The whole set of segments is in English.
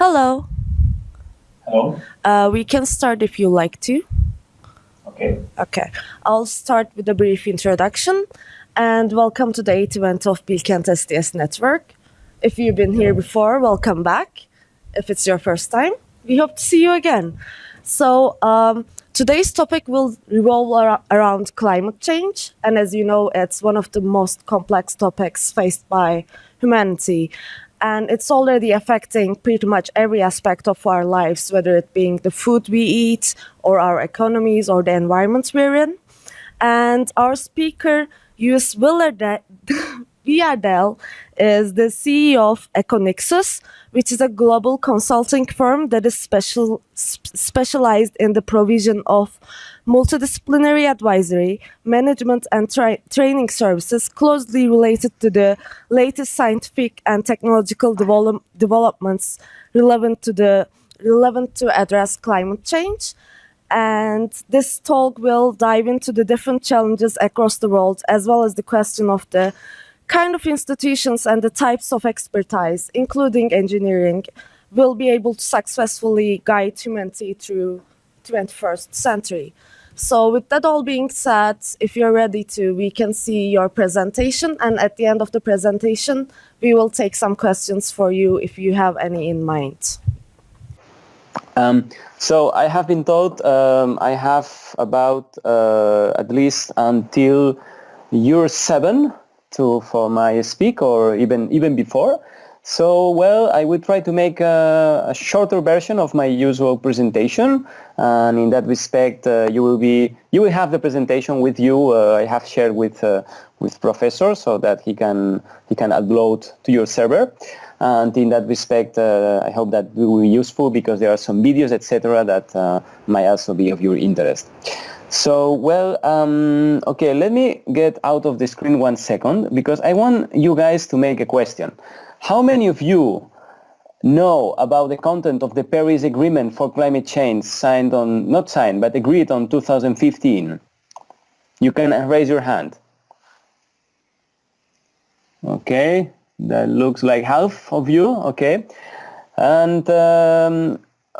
Hello. Hello? We can start if you like to. Okay. Okay. I'll start with a brief introduction. And welcome to the 8th event of Bilkent SDS Network. If you've been here before, welcome back. If it's your first time, we hope to see you again. So, today's topic will revolve around climate change. And as you know, it's one of the most complex topics faced by humanity. And it's already affecting pretty much every aspect of our lives, whether it being the food we eat, or our economies, or the environment we're in. And our speaker, Lluis Vilardell, is the CEO of EQO-NIXUS, which is a global consulting firm that is specialized in the provision of multidisciplinary advisory, management, and training services closely related to the latest scientific and technological developments relevant to address climate change. And this talk will dive into the different challenges across the world, as well as the question of the kind of institutions and the types of expertise, including engineering, will be able to successfully guide humanity through 21st century. So with that all being said, if you're ready to, we can see your presentation. And at the end of the presentation, we will take some questions for you if you have any in mind. So I have been told I have about at least until year 7 for my speak, or even before. So well, I will try to make a shorter version of my usual presentation, and in that respect, you will have the presentation with you. I have shared with Professor so that he can upload to your server. And in that respect, I hope that will be useful because there are some videos, etc., that might also be of your interest. So, well, okay, let me get out of the screen 1 second because I want you guys to make a question. How many of you know about the content of the Paris Agreement for Climate Change but agreed on 2015? You can raise your hand. Okay. That looks like half of you, okay. And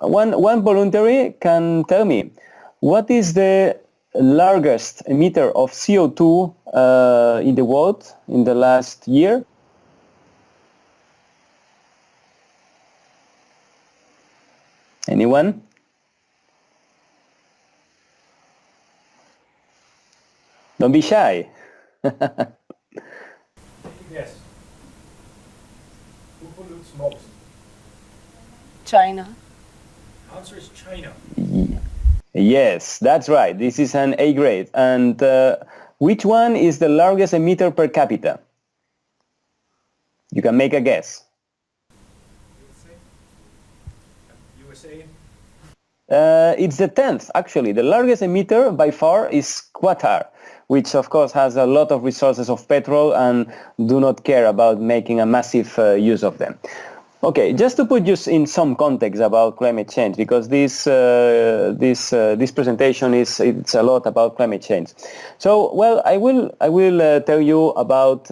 one voluntary can tell me, what is the largest emitter of CO2 in the world in the last year? Anyone? Don't be shy. Yes. Who pollutes most? China. Answer is China. Yes, that's right. This is an A grade. And which one is the largest emitter per capita? You can make a guess. USA? It's the 10th, actually. The largest emitter by far is Qatar, which of course has a lot of resources of petrol and do not care about making a massive use of them. Okay, just to put you in some context about climate change, because this presentation it's a lot about climate change. So, well, I will tell you about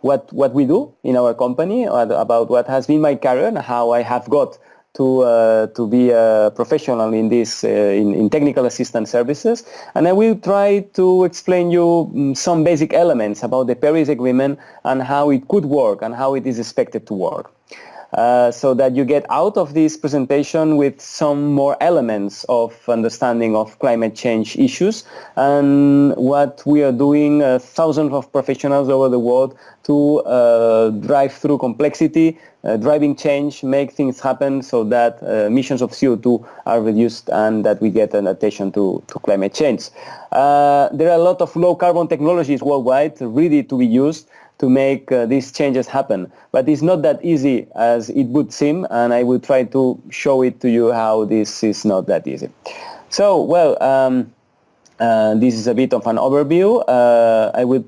what we do in our company, about what has been my career and how I have got to be a professional in this in technical assistance services, and I will try to explain you some basic elements about the Paris Agreement and how it could work and how it is expected to work. So that you get out of this presentation with some more elements of understanding of climate change issues and what we are doing, thousands of professionals over the world to drive through complexity, driving change, make things happen so that emissions of CO2 are reduced and that we get an adaptation to climate change. There are a lot of low carbon technologies worldwide ready to be used to make these changes happen. But it's not that easy as it would seem, and I will try to show it to you how this is not that easy. So, well, this is a bit of an overview. I will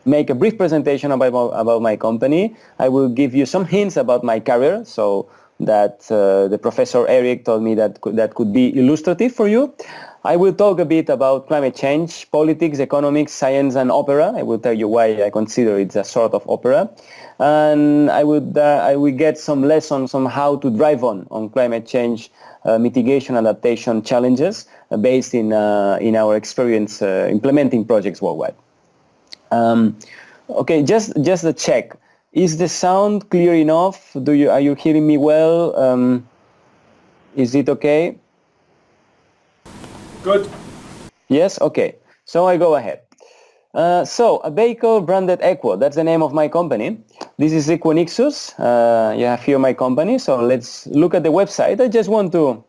make a brief presentation about my company. I will give you some hints about my career, so that the Professor Eric told me that could be illustrative for you. I will talk a bit about climate change, politics, economics, science, and opera. I will tell you why I consider it a sort of opera. And I will get some lessons on how to drive on climate change mitigation adaptation challenges based in our experience implementing projects worldwide. Okay, just a check. Is the sound clear enough? Are you hearing me well? Is it okay? Good. Yes? Okay. So I go ahead. So a vehicle branded EQO, that's the name of my company. This is EQO-NIXUS. You have here my company. So let's look at the website. I just want to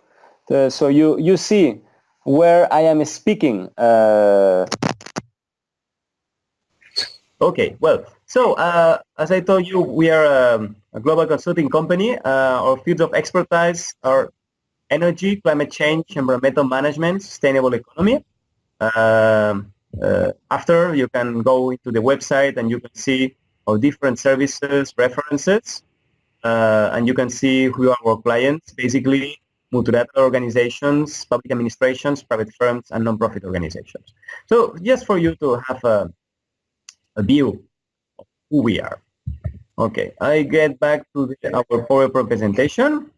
so you see where I am speaking. Okay, well, so as I told you, we are a global consulting company. Our fields of expertise are energy, climate change, environmental management, sustainable economy. After, you can go into the website and you can see our different services, references, and you can see who are our clients, basically multilateral organizations, public administrations, private firms, and non-profit organizations. So just for you to have a view of who we are. Okay, I get back to our PowerPoint presentation.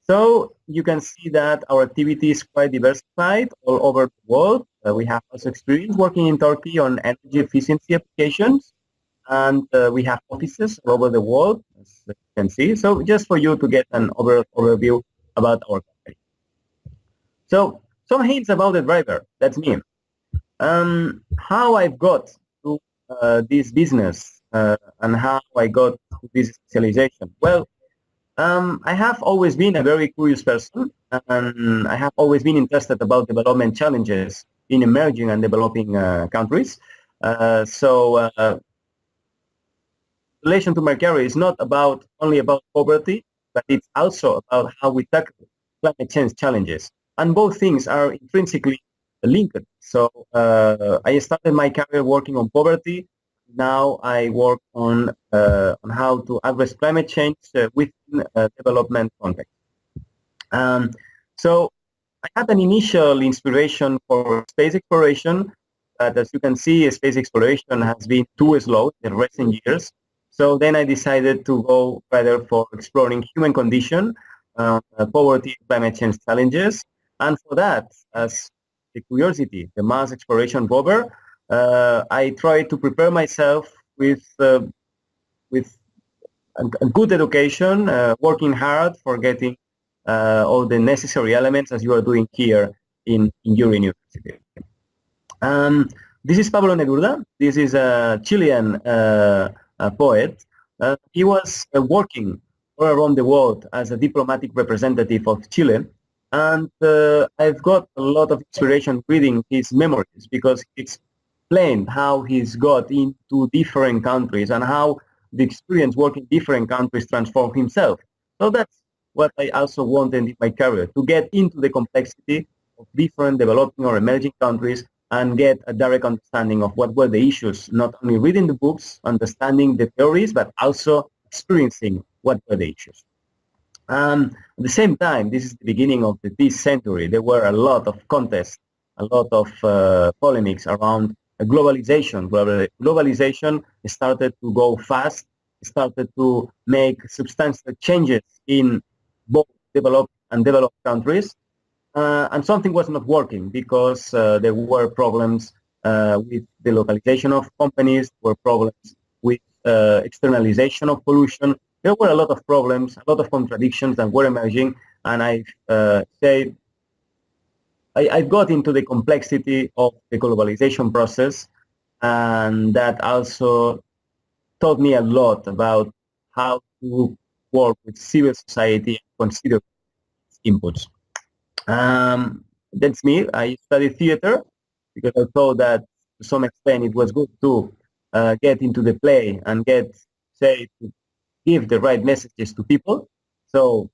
So you can see that our activity is quite diversified all over the world. We have also experience working in Turkey on energy efficiency applications, and we have offices all over the world, as you can see. So just for you to get an overview about our company. So some hints about the driver, that's me. How I've got to this business and how I got to this specialization. Well, I have always been a very curious person, and I have always been interested about development challenges in emerging and developing countries. Relation to my career is not only about poverty, but it's also about how we tackle climate change challenges. And both things are intrinsically linked. So I started my career working on poverty. Now I work on how to address climate change within a development context. So I had an initial inspiration for space exploration, but as you can see, space exploration has been too slow in recent years. So then I decided to go rather for exploring human condition, poverty, climate change challenges. And for that, as the Curiosity, the Mars exploration rover, I tried to prepare myself with a good education, working hard for getting all the necessary elements as you are doing here in your university. This is Pablo Neruda. This is a Chilean poet. He was working all around the world as a diplomatic representative of Chile. And I've got a lot of inspiration reading his memoirs because he explained how he's got into different countries and how the experience working in different countries transformed himself. So that's what I also wanted in my career, to get into the complexity of different developing or emerging countries and get a direct understanding of what were the issues, not only reading the books, understanding the theories, but also experiencing what were the issues. At the same time, this is the beginning of this century. There were a lot of contests, a lot of polemics around globalization. Globalization started to go fast, started to make substantial changes in both developed and developed countries. And something was not working because there were problems with the localization of companies, there were problems with externalization of pollution. There were a lot of problems, a lot of contradictions that were emerging, and I've got into the complexity of the globalization process, and that also taught me a lot about how to work with civil society and consider inputs. That's me. I studied theater because I thought that to some extent it was good to get into the play and to give the right messages to people. So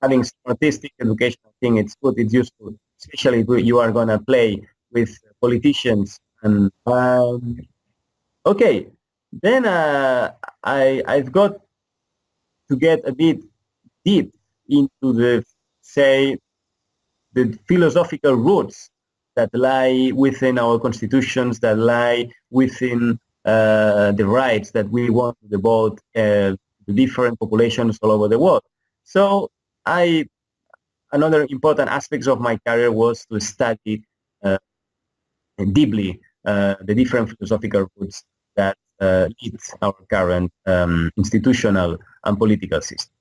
having some artistic education, I think it's good, it's useful, especially if you are going to play with politicians. And okay, then I've got to get a bit deep into the the philosophical roots that lie within our constitutions, that lie within the rights that we want to devote to different populations all over the world. So another important aspect of my career was to study deeply the different philosophical roots that lead our current institutional and political system.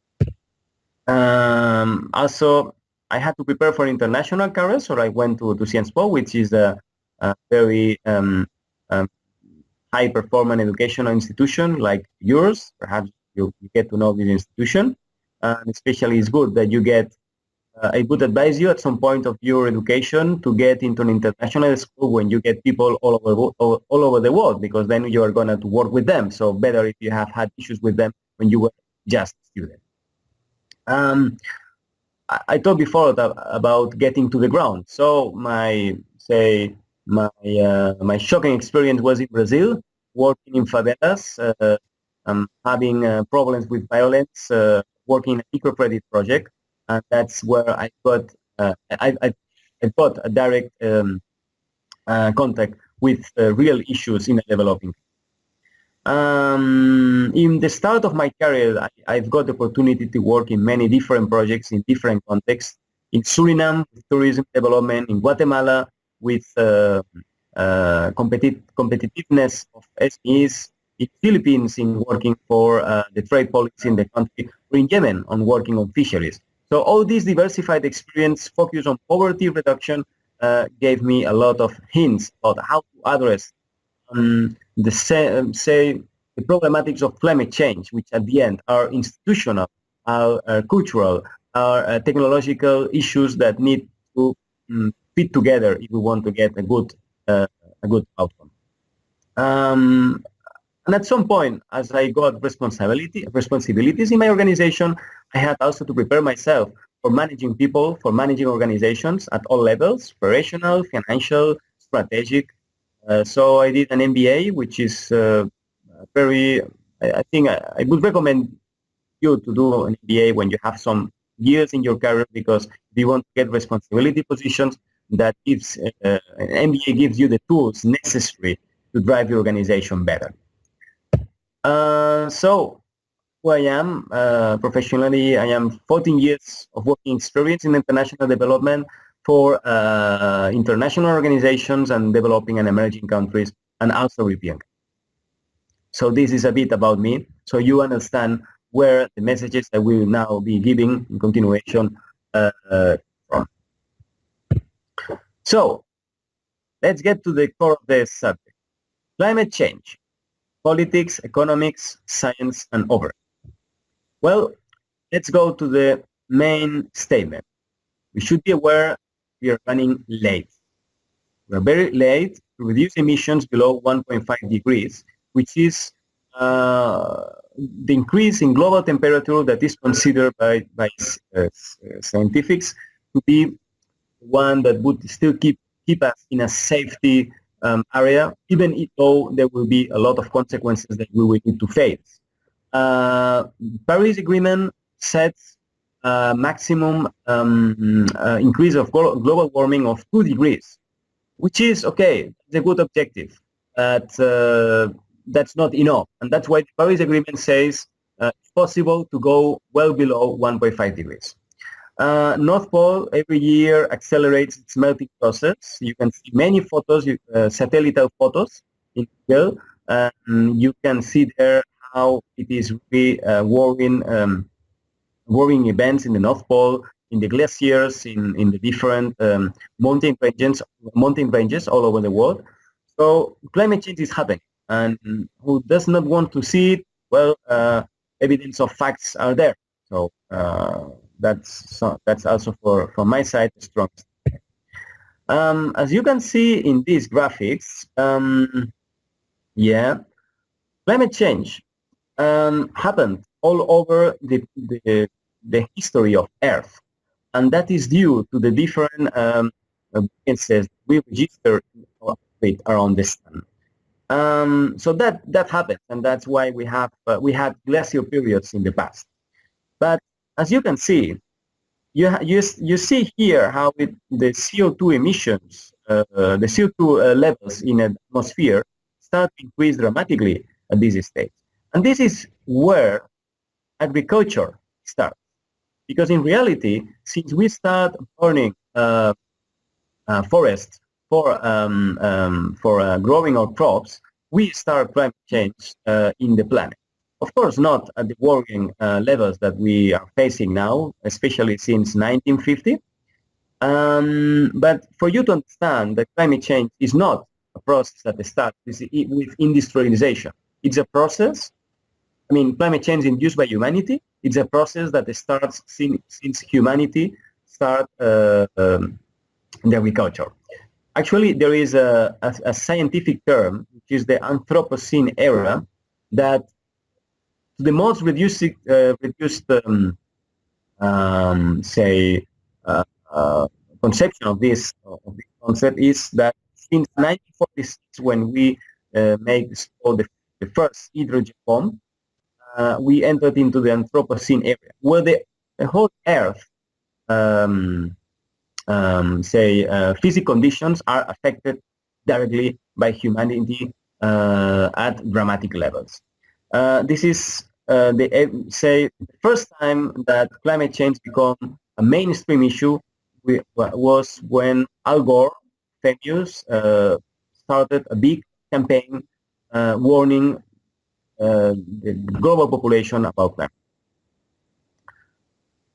Also, I had to prepare for international career, so I went to Sciences Po, which is a very high-performing educational institution like yours. Perhaps you get to know this institution. Especially, it's good that you get. I would advise you at some point of your education to get into an international school when you get people all over the world, because then you are going to work with them. So better if you have had issues with them when you were just a student. I talked before about getting to the ground. So my shocking experience was in Brazil, working in favelas, having problems with violence, working in a microcredit project, and that's where I got a direct contact with real issues in a developing. In the start of my career, I've got the opportunity to work in many different projects in different contexts. In Suriname, with tourism development, in Guatemala, with competitiveness of SMEs, in Philippines, in working for the trade policy in the country, or in Yemen, on working on fisheries. So all this diversified experience focused on poverty reduction gave me a lot of hints about how to address the problematics of climate change, which at the end are institutional, are cultural, are technological issues that need to fit together if we want to get a good outcome. And at some point, as I got responsibilities in my organization, I had also to prepare myself for managing people, for managing organizations at all levels: operational, financial, strategic. So I did an MBA, which is I think I would recommend you to do an MBA when you have some years in your career, because if you want to get responsibility positions, that gives an MBA gives you the tools necessary to drive your organization better. So who I am professionally, I am 14 years of working experience in international development for international organizations and developing and emerging countries, and also European. So this is a bit about me, so you understand where the messages that we will now be giving in continuation from. So let's get to the core of the subject: climate change, politics, economics, science, and over. Well, let's go to the main statement. We should be aware we are running late. We're very late to reduce emissions below 1.5 degrees, which is the increase in global temperature that is considered by scientists to be one that would still keep us in a safety area, even though there will be a lot of consequences that we will need to face. Paris Agreement sets maximum increase of global warming of 2 degrees, which is okay. It's a good objective, but that's not enough, and that's why the Paris Agreement says it's possible to go well below 1.5 degrees. North Pole every year accelerates its melting process. You can see many photos, satellite photos in Google. You can see there how it is really warming events in the North Pole, in the glaciers, in the different mountain ranges all over the world. So climate change is happening, and who does not want to see it? Well, evidence of facts are there. So that's also from my side the strongest. As you can see in these graphics, climate change happened all over the history of Earth, and that is due to the different experiences we register around the sun. So that happens, and that's why we had glacial periods in the past. But as you can see, you see here how the CO2 emissions, the CO2 levels in the atmosphere start to increase dramatically at this stage. And this is where agriculture starts. Because in reality, since we start burning forests for growing our crops, we start climate change in the planet. Of course, not at the worrying levels that we are facing now, especially since 1950. But for you to understand that climate change is not a process that starts with industrialization. It's a process. I mean, climate change induced by humanity. It's a process that starts since humanity started the agriculture. Actually, there is a scientific term, which is the Anthropocene era, that the most reduced say, conception of this concept is that since 1946, when we made the first hydrogen bomb, we entered into the Anthropocene area, where the whole Earth, physical conditions are affected directly by humanity at dramatic levels. This is the first time that climate change became a mainstream issue was when Al Gore, famous, started a big campaign warning the global population about climate.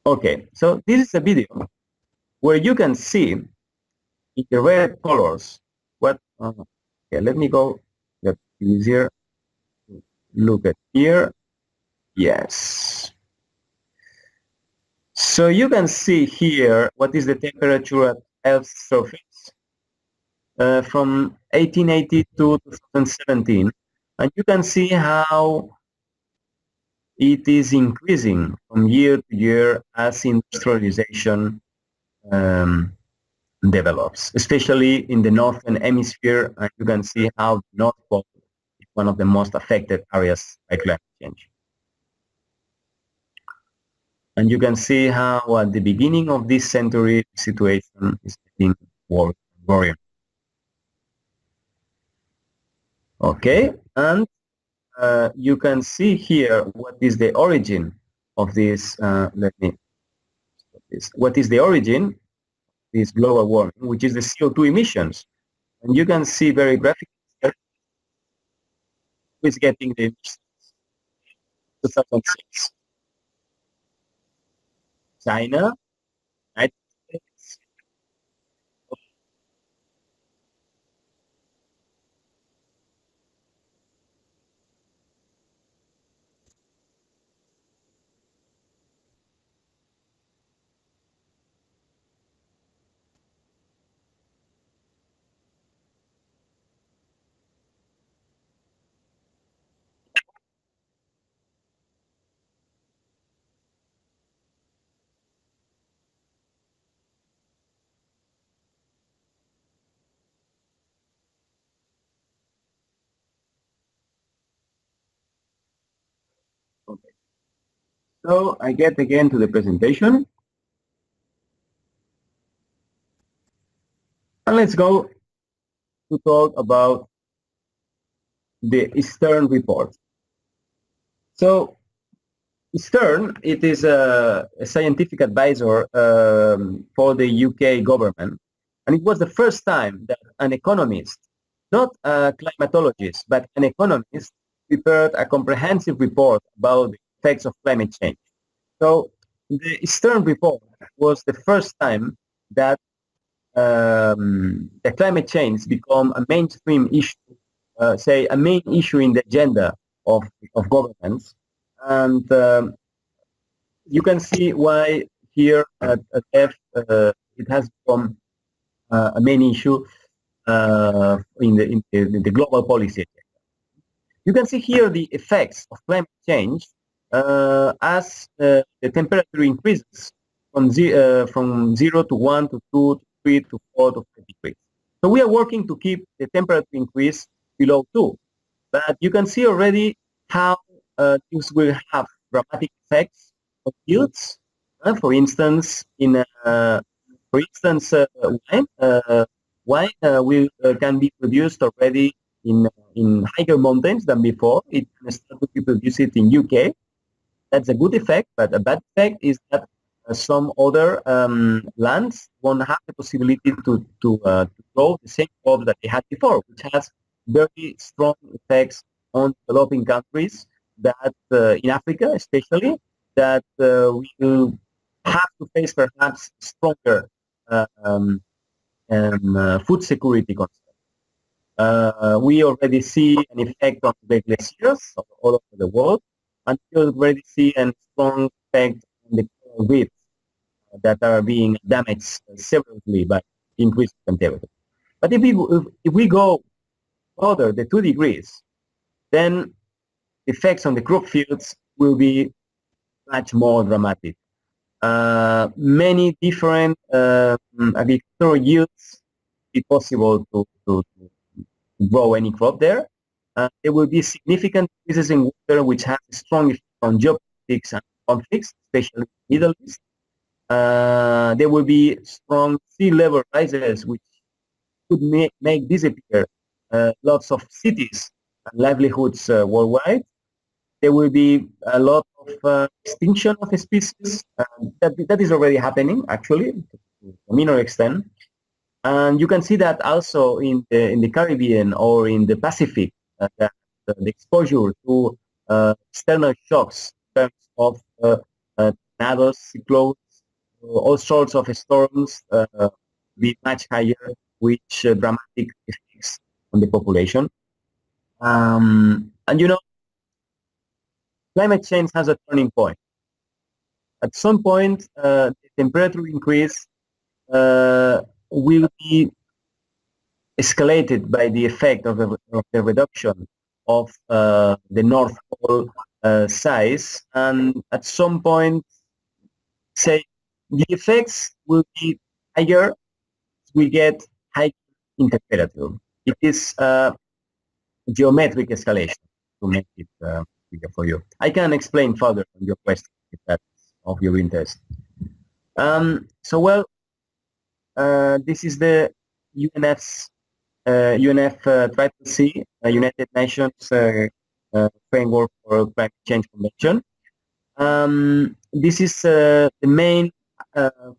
Okay, so this is a video where you can see in the red colors what. Okay, let me go. That's easier. Look at here. Yes. So you can see here what is the temperature at Earth's surface from 1880 to 2017, and you can see how it is increasing from year to year as industrialization develops, especially in the northern hemisphere, and you can see how the North Pole is one of the most affected areas by climate change. And you can see how at the beginning of this century, the situation is getting worrying. Okay, and you can see here what is the origin of this. Let me stop this. What is the origin of this global warming, which is the CO2 emissions? And you can see very graphically who is getting the emissions. 2006. China, United States. Okay. So I get again to the presentation. And let's go to talk about the Stern report. So Stern, it is a scientific advisor for the UK government. And it was the first time that an economist, not a climatologist, but an economist, prepared a comprehensive report about the effects of climate change. So the Stern report was the first time that the climate change become a mainstream issue, say a main issue in the agenda of governments. And you can see why here at F it has become a main issue in the global policy. You can see here the effects of climate change as the temperature increases from 0 to 1 to 2 to 3 to 4 to 5 degrees. So we are working to keep the temperature increase below 2. But you can see already how this will have dramatic effects on yields, For instance, wine, can be produced already in higher mountains than before. It can start to be produced in UK. That's a good effect, but a bad effect is that some other lands won't have the possibility to grow the same crop that they had before, which has very strong effects on developing countries that in Africa especially, that we will have to face perhaps stronger food security concerns. We already see an effect on the glaciers all over the world, and we already see a strong effect on the coral reefs that are being damaged severely by increased temperature. But if we go further, the 2 degrees, then effects on the crop fields will be much more dramatic. Many different agricultural yields be possible to grow any crop there. There will be significant increases in water, which has a strong effect on geopolitics and conflicts, especially in the Middle East. There will be strong sea level rises, which could make disappear lots of cities and livelihoods worldwide. There will be a lot of extinction of species. That is already happening, actually, to a minor extent. And you can see that also in the Caribbean or in the Pacific, that the exposure to external shocks in terms of tornadoes, cyclones, all sorts of storms be much higher, which dramatic effects on the population. And climate change has a turning point. At some point, the temperature increase will be escalated by the effect of the reduction of the North Pole size, and at some point, say, the effects will be higher as we get higher in temperature. It is geometric escalation, to make it clear for you. I can explain further on your question if that's of your interest. This is the UNF's UNFCCC, United Nations Framework for Climate Change Convention. This is the main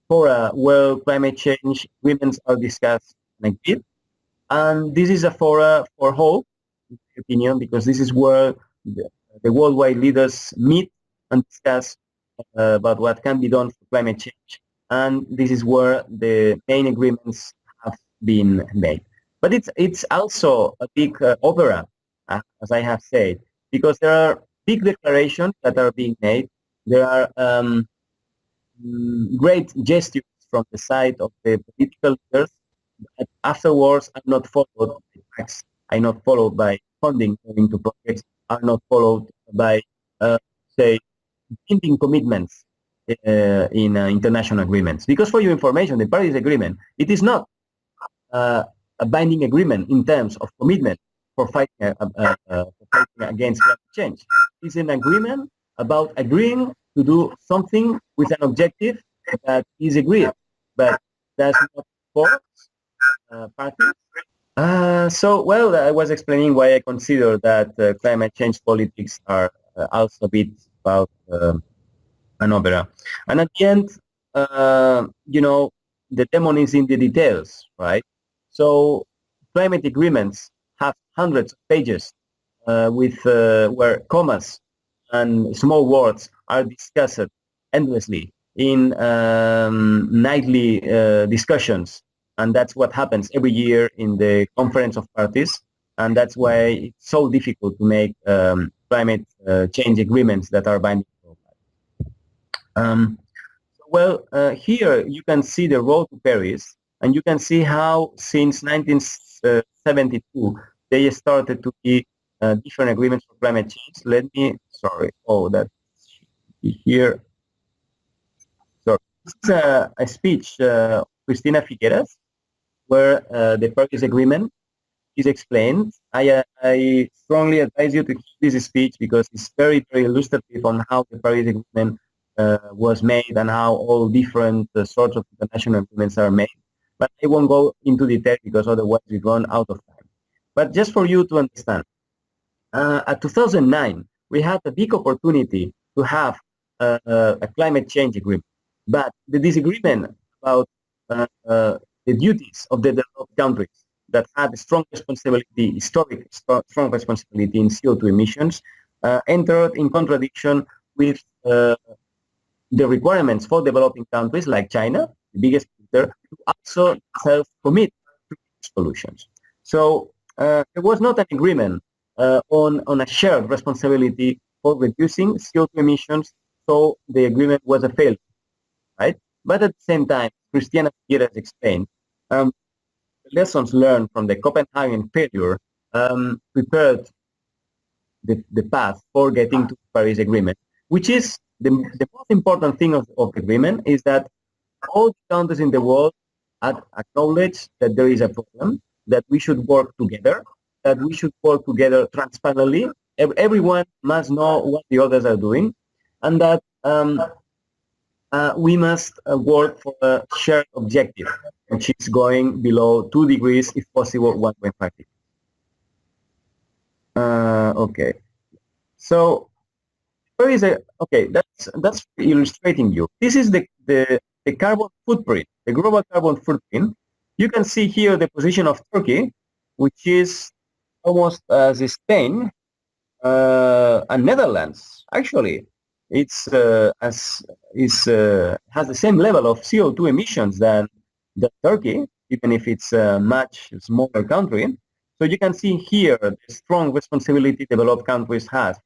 fora where climate change agreements are discussed and agreed. And this is a fora for hope, in my opinion, because this is where the worldwide leaders meet and discuss about what can be done for climate change. And this is where the main agreements have been made. But it's also a big opera, as I have said, because there are big declarations that are being made. There are great gestures from the side of the political leaders that afterwards are not followed by facts, are not followed by funding going to projects, are not followed by, say, binding commitments in international agreements. Because for your information, the Paris Agreement, it is not a binding agreement in terms of commitment for fighting against climate change. It's an agreement about agreeing to do something with an objective that is agreed, but does not force parties. I was explaining why I consider that climate change politics are also a bit about an opera. And at the end, the demon is in the details, right? So climate agreements have hundreds of pages with where commas and small words are discussed endlessly in nightly discussions. And that's what happens every year in the Conference of Parties. And that's why it's so difficult to make climate change agreements that are binding. Here you can see the road to Paris, and you can see how since 1972 they started to be different agreements for climate change. That's here. So this is a speech of Cristina Figueras, where the Paris Agreement is explained. I strongly advise you to hear this speech because it's very, very illustrative on how the Paris Agreement was made and how all different sorts of international agreements are made. But I won't go into detail because otherwise we run out of time. But just for you to understand, at 2009, we had a big opportunity to have a climate change agreement. But the disagreement about the duties of the developed countries that had strong responsibility, historic strong responsibility in CO2 emissions, entered in contradiction with the requirements for developing countries like China, the biggest emitter, to also self-commit to solutions. So there was not an agreement on a shared responsibility for reducing CO2 emissions, so the agreement was a failure, right? But at the same time, Christiana Figueres explained, the lessons learned from the Copenhagen failure prepared the path for getting to the Paris Agreement, which is the most important thing of the agreement is that all the countries in the world acknowledge that there is a problem, that we should work together, that we should work together transparently. Everyone must know what the others are doing, and that we must work for a shared objective, which is going below 2 degrees, if possible 1.5 degrees. Okay. So where is it? Okay, that's illustrating you. This is the carbon footprint, the global carbon footprint. You can see here the position of Turkey, which is almost as Spain and Netherlands. Actually, it's has the same level of CO2 emissions than Turkey, even if it's a much smaller country. So you can see here the strong responsibility developed countries have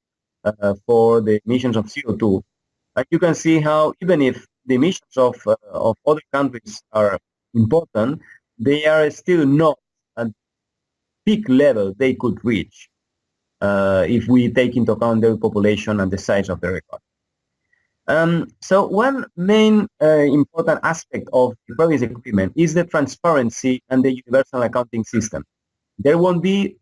for the emissions of CO2. And you can see how even if the emissions of other countries are important, they are still not at peak level they could reach if we take into account their population and the size of their economy. So one main important aspect of the Paris Agreement is the transparency and the universal accounting system. There won't be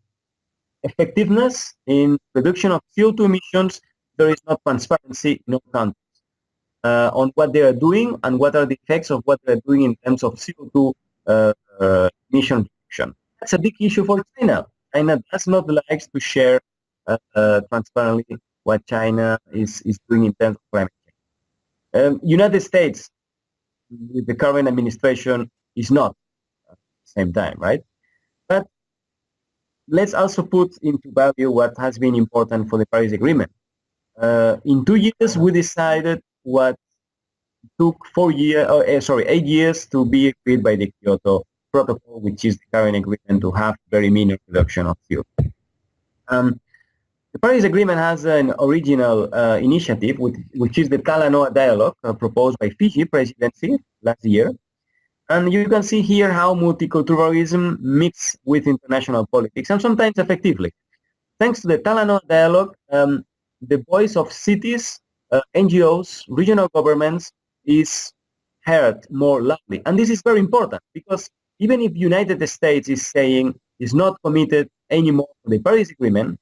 effectiveness in reduction of CO2 emissions. There is no transparency in all countries on what they are doing and what are the effects of what they are doing in terms of CO2 emission reduction. That's a big issue for China. China does not like to share transparently what China is doing in terms of climate change. United States, with the current administration, is not at the same time, right? But let's also put into value what has been important for the Paris Agreement. In 2 years, we decided what took 8 years to be agreed by the Kyoto Protocol, which is the current agreement to have very minor reduction of CO2. The Paris Agreement has an original initiative, which is the Talanoa Dialogue proposed by Fiji presidency last year. And you can see here how multiculturalism mixes with international politics, and sometimes effectively. Thanks to the Talanoa Dialogue, the voice of cities, NGOs, regional governments is heard more loudly. And this is very important because even if United States is saying is not committed anymore to the Paris Agreement,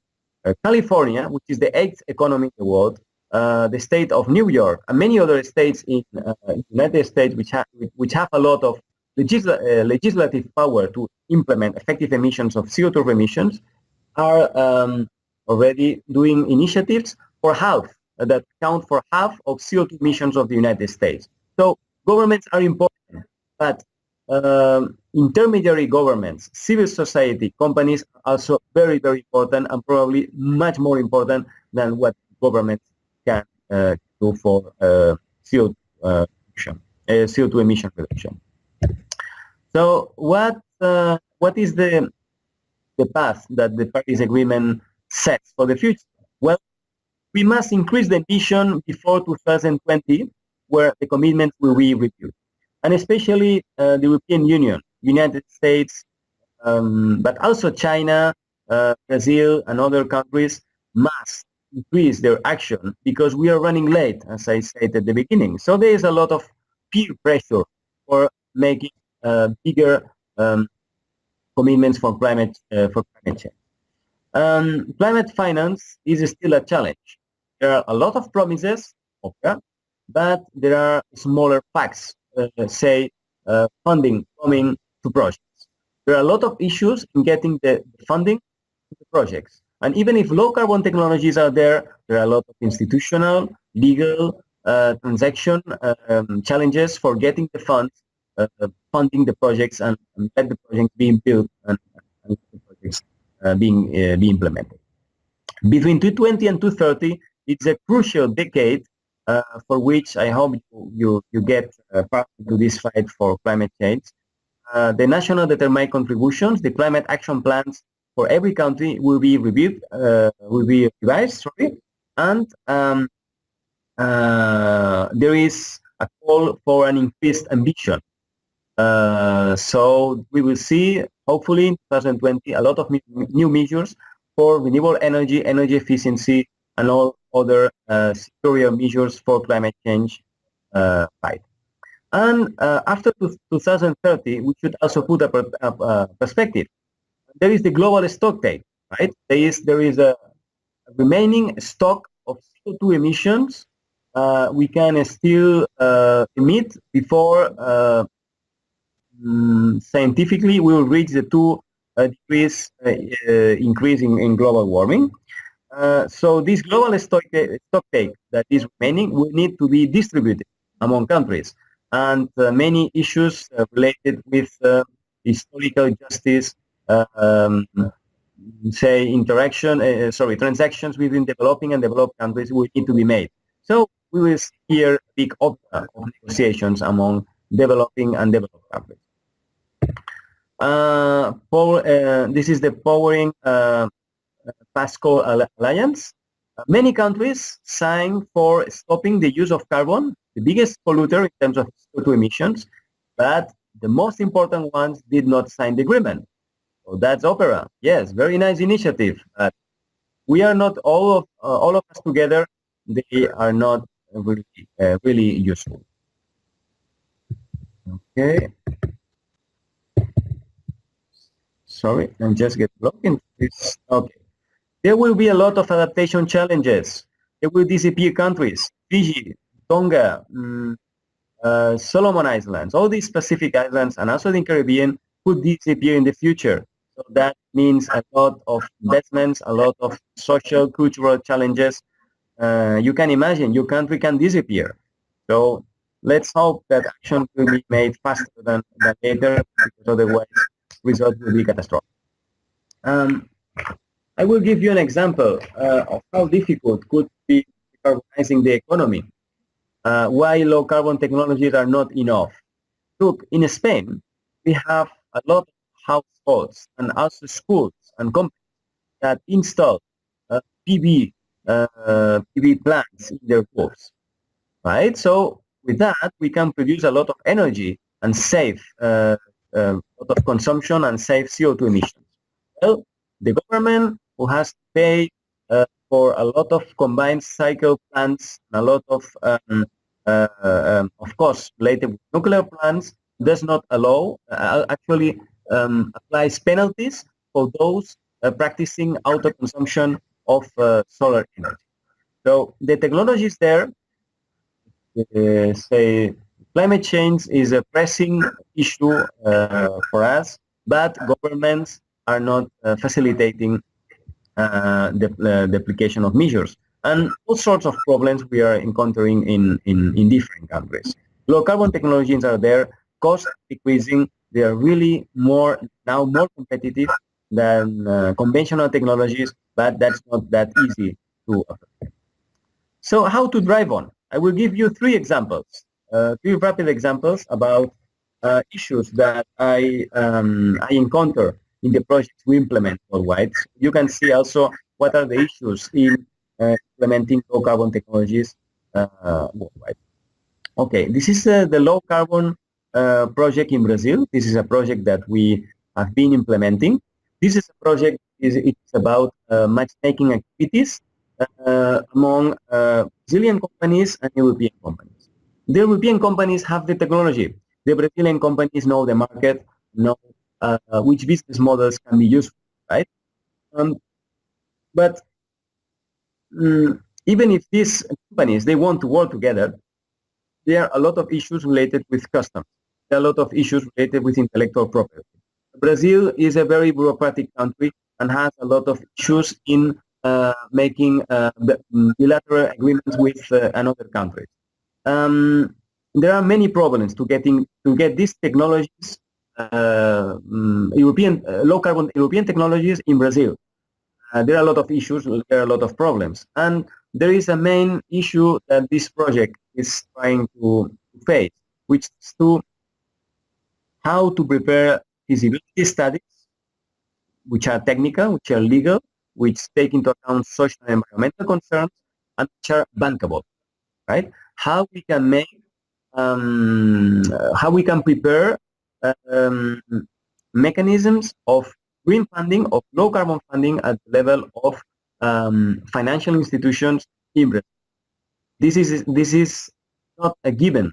California, which is the 8th economy in the world, the state of New York, and many other states in the United States which have a lot of legislative power to implement effective emissions of CO2 emissions, are already doing initiatives for half that count for half of CO2 emissions of the United States. So governments are important, but intermediary governments, civil society, companies are also very, very important and probably much more important than what governments can do for CO2 emission reduction. So what is the path that the Paris Agreement sets for the future? Well, we must increase the emission before 2020, where the commitments will be reviewed. And especially the European Union, United States, but also China, Brazil, and other countries must increase their action because we are running late, as I said at the beginning. So there is a lot of peer pressure for making bigger commitments for climate change. Climate finance is still a challenge. There are a lot of promises, okay, but there are smaller facts, say funding coming to projects. There are a lot of issues in getting the funding to the projects. And even if low carbon technologies are there, there are a lot of institutional, legal, transaction challenges for getting the funds, funding the projects, and let the projects being built and let the projects be implemented. Between 220 and 230, it's a crucial decade for which I hope you get part into this fight for climate change. The national determined contributions, the climate action plans for every country will be reviewed, will be revised, sorry, and there is a call for an increased ambition. So we will see, hopefully in 2020, a lot of new measures for renewable energy, energy efficiency, and all other superior measures for climate change fight. And after 2030, we should also put a perspective. There is the global stock take, right? There is a remaining stock of CO2 emissions we can still emit before scientifically we will reach the 2 degrees increase in global warming. So this global stock take that is remaining will need to be distributed among countries, and many issues related with historical justice, say transactions between developing and developed countries will need to be made. So we will see here a big opera of negotiations among developing and developed countries. This is the Powering PASCO Alliance. Many countries signed for stopping the use of carbon, the biggest polluter in terms of CO2 emissions, but the most important ones did not sign the agreement. So that's opera. Yes, very nice initiative. We are not all of us together. They are not really useful. Okay. Sorry, I'm just getting logged into this. Okay. There will be a lot of adaptation challenges. There will disappear countries, Fiji, Tonga, Solomon Islands, all these Pacific islands, and also the Caribbean could disappear in the future. So that means a lot of investments, a lot of social, cultural challenges. You can imagine your country can disappear. So let's hope that action will be made faster than later, because otherwise results will be catastrophic. I will give you an example of how difficult could be decarbonizing the economy. Why low carbon technologies are not enough. Look, in Spain, we have a lot of households and also schools and companies that install PV plants in their roofs, right? So with that, we can produce a lot of energy and save a lot of consumption and save CO2 emissions. Well, the government who has to pay for a lot of combined cycle plants, a lot of course, related with nuclear plants, does not allow, actually applies penalties for those practicing auto-consumption of solar energy. So the technology is there. Say climate change is a pressing issue for us, but governments are not facilitating the application of measures, and all sorts of problems we are encountering in different countries. Low carbon technologies are there, cost decreasing, they are really more competitive than conventional technologies, but that's not that easy to affect. So how to drive on? I will give you three rapid examples about issues that I encounter in the projects we implement worldwide. You can see also what are the issues in implementing low carbon technologies worldwide. Okay, this is the low carbon project in Brazil. This is a project that we have been implementing. This is a project, it's about matchmaking activities among Brazilian companies and European companies. The European companies have the technology. The Brazilian companies know the market, know which business models can be useful, right? But even if these companies, they want to work together, there are a lot of issues related with customs. There are a lot of issues related with intellectual property. Brazil is a very bureaucratic country and has a lot of issues in making bilateral agreements with another countries. There are many problems to get these technologies, European low carbon European technologies in Brazil. There are a lot of issues, there are a lot of problems, and there is a main issue that this project is trying to face, which is to how to prepare feasibility studies, which are technical, which are legal, which take into account social and environmental concerns, and which are bankable, right? How we can make, how we can prepare mechanisms of green funding, of low carbon funding at the level of financial institutions in Brazil. This is not a given.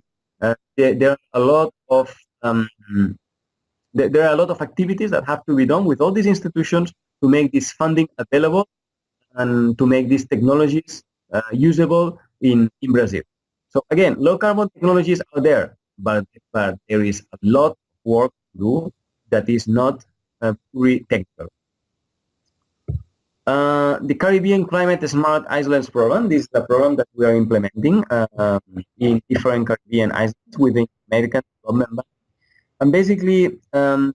There are a lot of there are a lot of activities that have to be done with all these institutions to make this funding available and to make these technologies usable in Brazil. So again, low carbon technologies are there, but there is a lot of work to do that is not purely technical. The Caribbean Climate Smart Islands Program, this is the program that we are implementing in different Caribbean islands within American Development Bank. And basically, the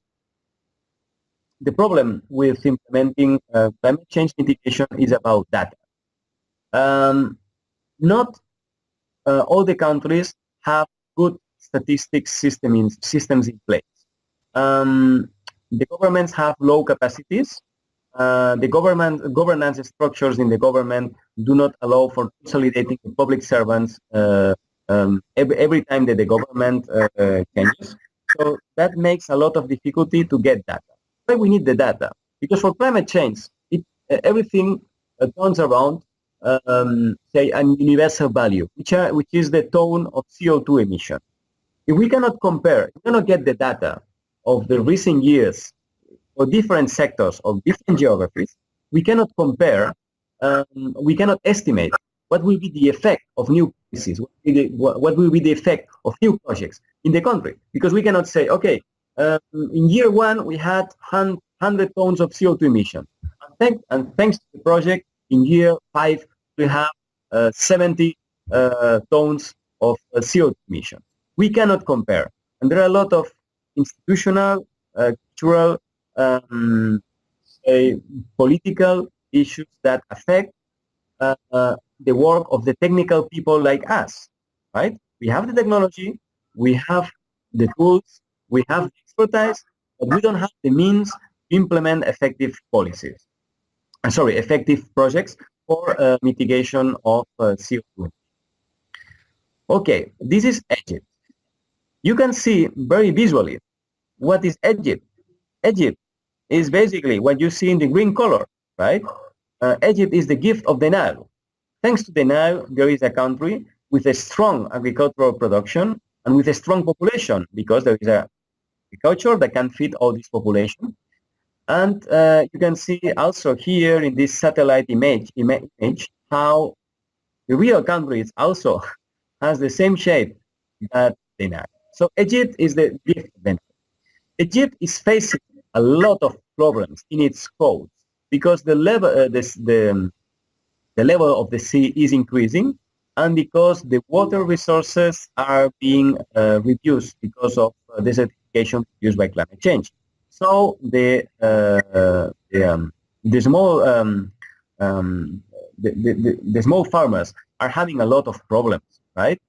problem with implementing climate change mitigation is about data. Not all the countries have good statistics systems in place. The governments have low capacities. The governance structures in the government do not allow for consolidating the public servants every time that the government changes. So that makes a lot of difficulty to get data. Why we need the data? Because for climate change, everything turns around, say, a universal value, which is the tone of CO2 emission. If we cannot compare, we cannot get the data of the recent years for different sectors of different geographies, we cannot compare, we cannot estimate what will be the effect of new policies, what will be the effect of new projects in the country. Because we cannot say, okay, in year one, we had 100 tons of CO2 emission. And thanks to the project, in year 5, we have 70 tons of CO2 emission. We cannot compare. And there are a lot of institutional, cultural, political issues that affect the work of the technical people like us, right? We have the technology, we have the tools, we have the expertise, but we don't have the means to implement effective policies. Effective projects for mitigation of CO2. Okay, this is Egypt. You can see very visually what is Egypt. Egypt is basically what you see in the green color, right? Egypt is the gift of the Nile. Thanks to the Nile, there is a country with a strong agricultural production and with a strong population, because there is a agriculture that can feed all this population. And you can see also here in this satellite image how the real country is also has the same shape that the Nile. So Egypt is the gift of the Nile. Egypt is facing a lot of problems in its coast because the level the level of the sea is increasing, and because the water resources are being reduced because of desertification produced by climate change. So the small farmers are having a lot of problems, right?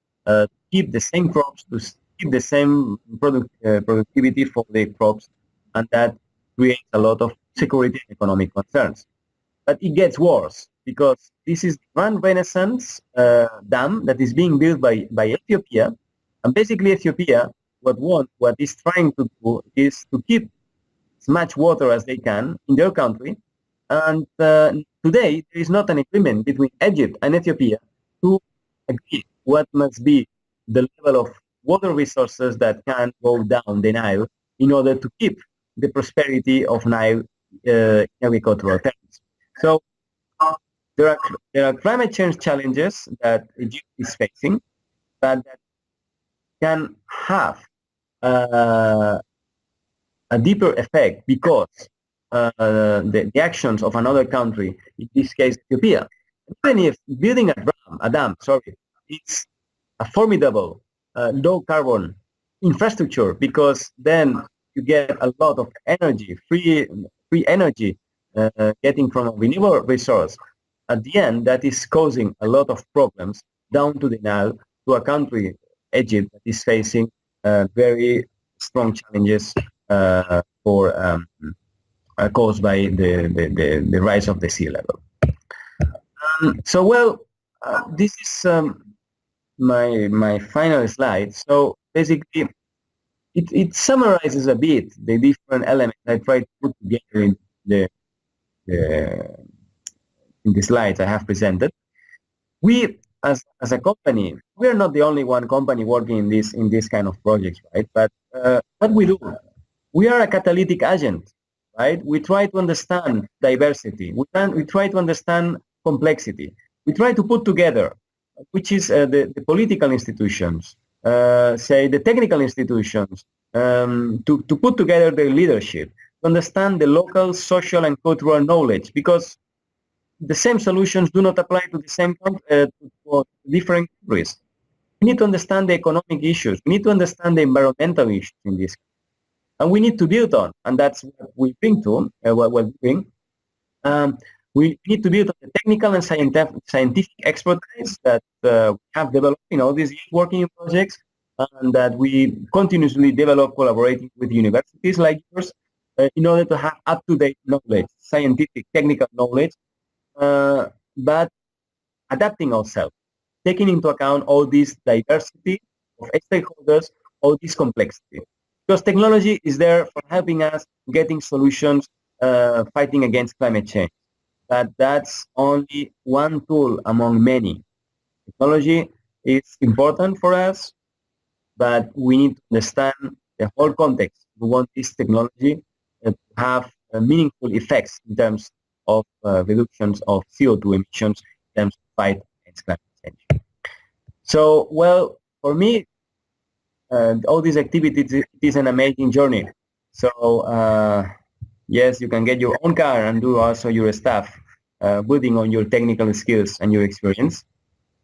Keep the same crops, to keep the same productivity for the crops, and that creates a lot of security and economic concerns. But it gets worse because this is the Grand Renaissance dam that is being built by Ethiopia, and basically Ethiopia, what is trying to do is to keep as much water as they can in their country, and today there is not an agreement between Egypt and Ethiopia to agree what must be the level of water resources that can go down the Nile in order to keep the prosperity of Nile in agricultural terms. So there are climate change challenges that Egypt is facing, but that can have a deeper effect because the actions of another country, in this case Ethiopia, even if building a dam, sorry, it's a formidable low carbon infrastructure, because then you get a lot of energy, free energy, getting from a renewable resource. At the end, that is causing a lot of problems down to the Nile, to a country, Egypt, that is facing very strong challenges caused by the rise of the sea level. So, well, this is my final slide. So basically, it summarizes a bit the different elements I tried to put together in the in the slides I have presented. We, as a company, we are not the only one company working in this kind of projects, right? But what we do, we are a catalytic agent, right? We try to understand diversity. We try to understand complexity. We try to put together, which is the political institutions, say the technical institutions, to put together their leadership, to understand the local social and cultural knowledge, because the same solutions do not apply to the same to different countries. We need to understand the economic issues. We need to understand the environmental issues in this, and we need to build on. And that's what we bring to what we're doing. We need to build on the technical and scientific expertise that we have developed in all these years working in projects, and that we continuously develop collaborating with universities like yours in order to have up-to-date knowledge, scientific, technical knowledge, but adapting ourselves, taking into account all this diversity of stakeholders, all this complexity. Because technology is there for helping us getting solutions, fighting against climate change. But that's only one tool among many. Technology is important for us, but we need to understand the whole context. We want this technology to have meaningful effects in terms of reductions of CO2 emissions, in terms of fight against climate change. So, well, for me, all these activities, it is an amazing journey. So, yes, you can get your own car and do also your stuff, building on your technical skills and your experience.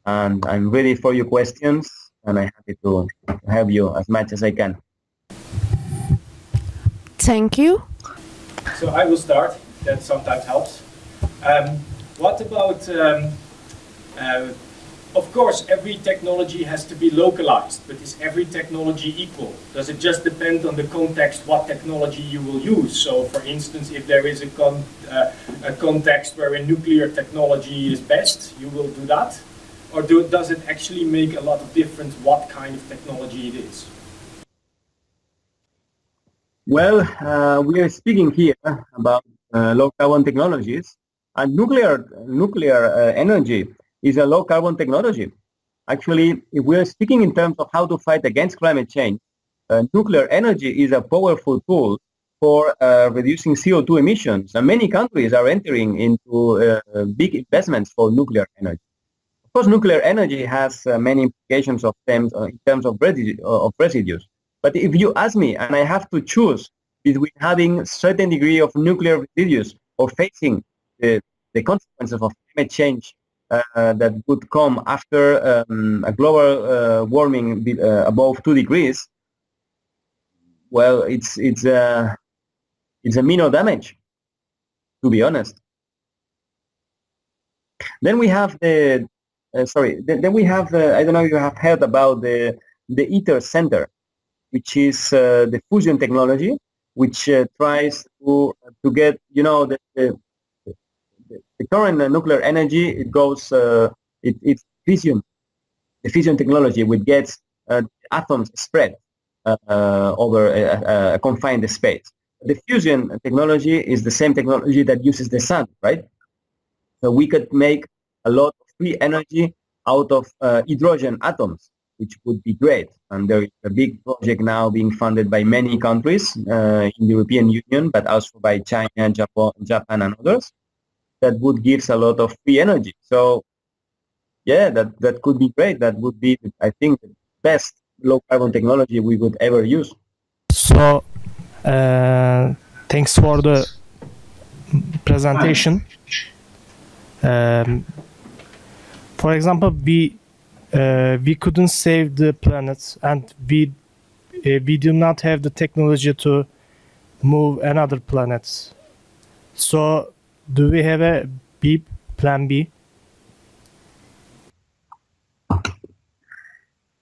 And I'm ready for your questions, and I'm happy to help you as much as I can. Thank you. So I will start. That sometimes helps. What about, of course, every technology has to be localized, but is every technology equal? Does it just depend on the context what technology you will use? So, for instance, if there is a context where a nuclear technology is best, you will do that? Or does it actually make a lot of difference what kind of technology it is? Well, we are speaking here about low carbon technologies, and nuclear energy is a low carbon technology. Actually, if we are speaking in terms of how to fight against climate change, nuclear energy is a powerful tool for reducing CO2 emissions, and many countries are entering into big investments for nuclear energy. Of course, nuclear energy has many implications in terms of residues. But if you ask me, and I have to choose between having a certain degree of nuclear residues or facing the consequences of climate change that would come after a global warming above 2 degrees, well, it's a minor damage, to be honest. Then we have Then we have I don't know if you have heard about the ITER Center, which is the fusion technology, which tries to get, you know, the current nuclear energy. It goes it's fission, the fission technology, which gets atoms spread over a confined space. The fusion technology is the same technology that uses the sun, right? So we could make a lot of free energy out of hydrogen atoms, which would be great. And there is a big project now being funded by many countries in the European Union, but also by China, Japan, and others, that would give a lot of free energy. So, yeah, that could be great. That would be, I think, the best low carbon technology we would ever use. So, thanks for the presentation. For example, we couldn't save the planet, and we do not have the technology to move another planets. So, do we have a plan B?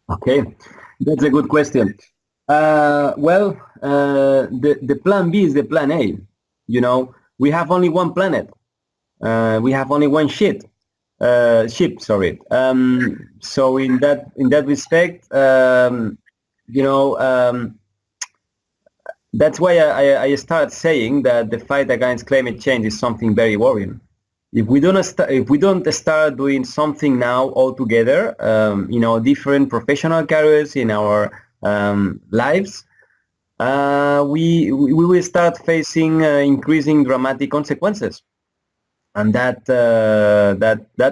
Okay, that's a good question. The plan B is the plan A. You know, we have only one planet. We have only one ship. Sorry. So in that respect, that's why I start saying that the fight against climate change is something very worrying. If we don't start doing something now all together, different professional careers in our lives, we will start facing increasing dramatic consequences, and that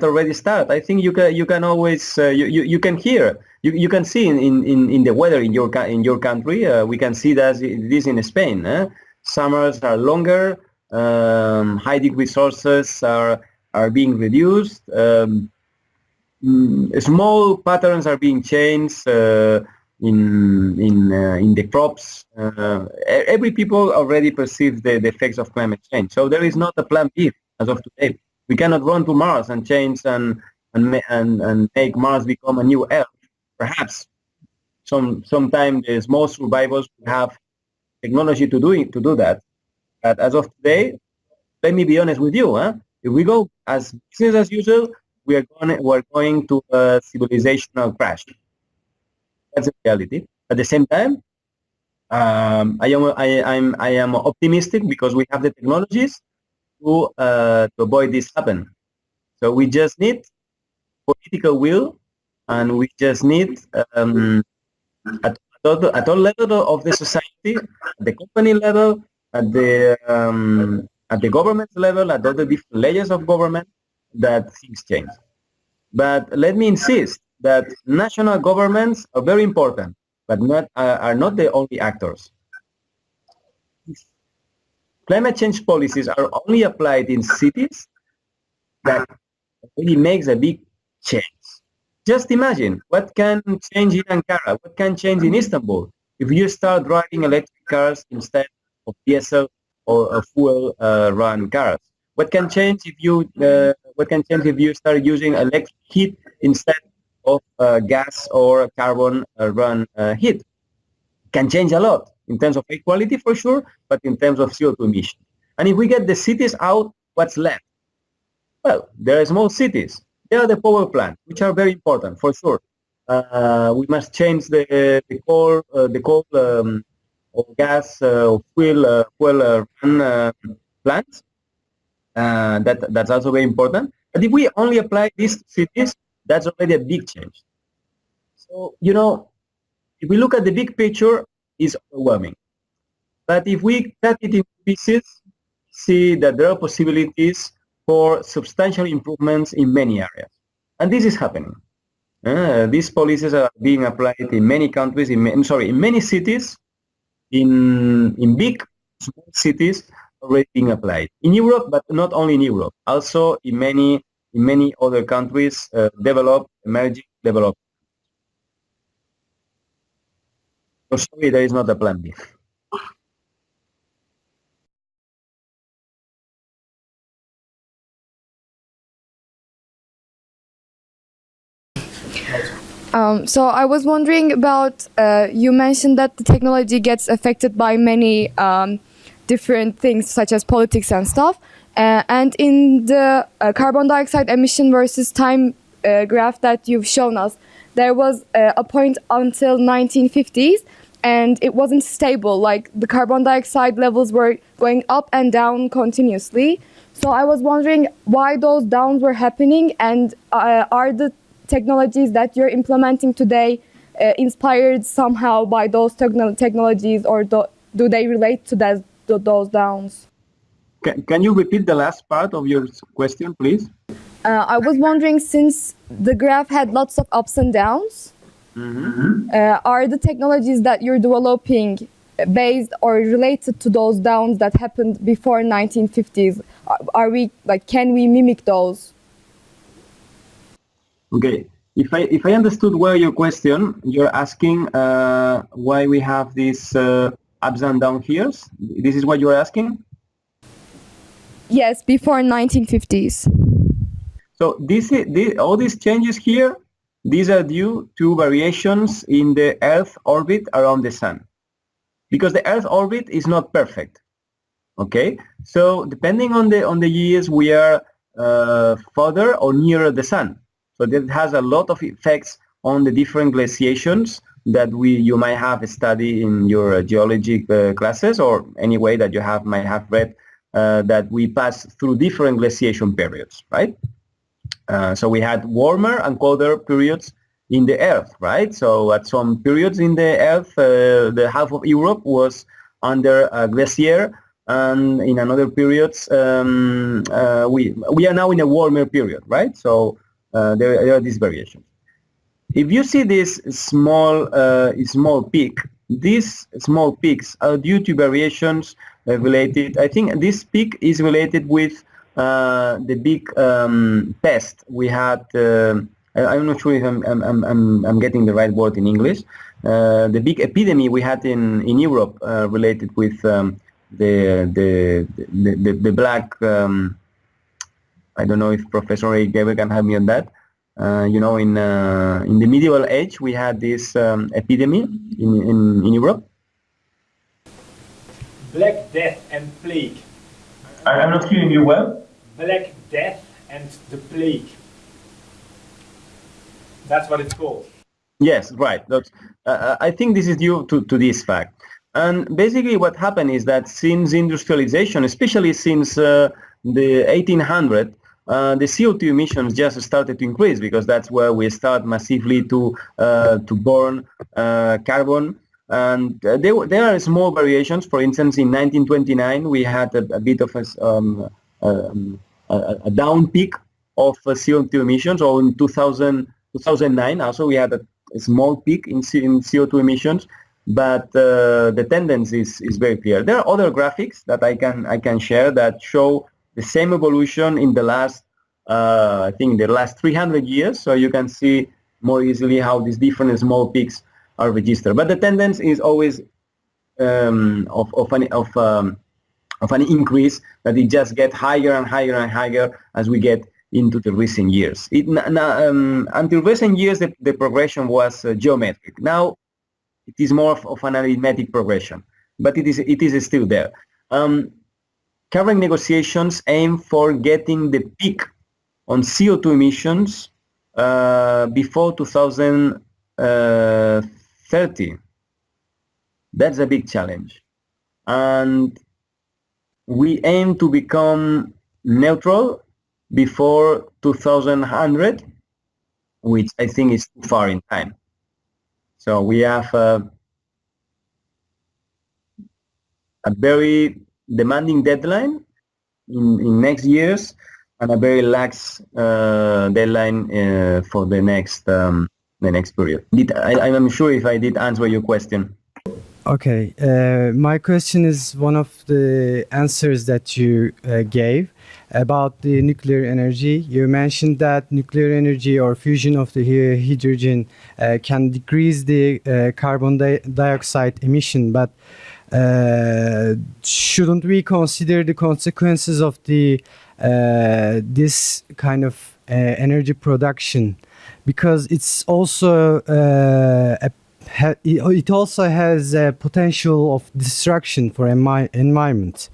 already start. I think you can always you can hear. You can see in the weather in your country. We can see that this in Spain. Summers are longer. Hydric resources are being reduced. Small patterns are being changed in the crops. Every people already perceive the effects of climate change. So there is not a plan B as of today. We cannot run to Mars and change and make Mars become a new Earth. Perhaps sometime the small survivors will have technology to do that. But as of today, let me be honest with you. If we go as business as usual, we're going to a civilizational crash. That's the reality. At the same time, I am optimistic because we have the technologies to avoid this happen. So we just need political will, and we just need at all level of the society, at the company level, at the government level, at all the different layers of government, that things change. But let me insist that national governments are very important, but are not the only actors. Climate change policies are only applied in cities that really makes a big change. Just imagine what can change in Ankara, what can change in Istanbul if you start driving electric cars instead of diesel or fuel-run cars. What can change if you start using electric heat instead of gas or carbon-run heat? Can change a lot in terms of air quality for sure, but in terms of CO2 emissions. And if we get the cities out, what's left? Well, there are small cities. There are the power plants, which are very important for sure. We must change the coal or gas or fuel run plants. That's also very important. But if we only apply these cities, that's already a big change. So if we look at the big picture, it's overwhelming. But if we cut it into pieces, see that there are possibilities for substantial improvements in many areas. And this is happening. These policies are being applied in many countries, in many cities, in big, small cities already being applied. In Europe, but not only in Europe, also in many other countries, developed, emerging, developed. So sorry, there is not a plan B. So I was wondering about, you mentioned that the technology gets affected by many different things such as politics and stuff. And in the carbon dioxide emission versus time graph that you've shown us, there was a point until 1950s and it wasn't stable. Like the carbon dioxide levels were going up and down continuously. So I was wondering why those downs were happening, and are the technologies that you're implementing today inspired somehow by those technologies, or do they relate to those downs? Can you repeat the last part of your question, please? I was wondering, since the graph had lots of ups and downs, Are the technologies that you're developing based or related to those downs that happened before 1950s? Are we like, can we mimic those? Okay. If I understood well your question, you're asking why we have these ups and down years. This is what you're asking. Yes, before 1950s. So all these changes here, these are due to variations in the Earth orbit around the Sun, because the Earth orbit is not perfect. Okay, so depending on the years, we are further or nearer the Sun. So that has a lot of effects on the different glaciations that you might have studied in your geology classes, or any way that you might have read that we pass through different glaciation periods, right? So we had warmer and colder periods in the Earth, right? So at some periods in the Earth, the half of Europe was under a glacier, and in another periods, we are now in a warmer period, right? So there are these variations. If you see this small peak, these small peaks are due to variations related. I think this peak is related with the big pest we had. I'm not sure if I'm getting the right word in English. The big epidemic we had in Europe related with the black. I don't know if Professor Gaber can help me on that. In the medieval age, we had this epidemic in Europe. Black Death and Plague. I'm not hearing you well. Black Death and the Plague. That's what it's called. Yes, right. I think this is due to this fact. And basically what happened is that since industrialization, especially since the 1800s, the CO2 emissions just started to increase, because that's where we start massively to burn carbon. And there are small variations. For instance, in 1929, we had a bit of a down peak of CO2 emissions, or in 2009 also we had a small peak in CO2 emissions, but the tendency is very clear. There are other graphics that I can share that show the same evolution in the last, I think, the last 300 years. So you can see more easily how these different small peaks are registered. But the tendency is always of an increase, that it just gets higher and higher and higher as we get into the recent years. Until recent years, the progression was geometric. Now it is more of an arithmetic progression, but it is still there. Current negotiations aim for getting the peak on CO2 emissions before 2030. That's a big challenge. And we aim to become neutral before 2100, which I think is too far in time. So we have a very demanding deadline in next years, and a very lax deadline for the next period. I'm sure if I did answer your question. Okay, my question is one of the answers that you gave about the nuclear energy. You mentioned that nuclear energy or fusion of the hydrogen can decrease the carbon dioxide emission, but shouldn't we consider the consequences of the this kind of energy production, because it's also it also has a potential of destruction for environment.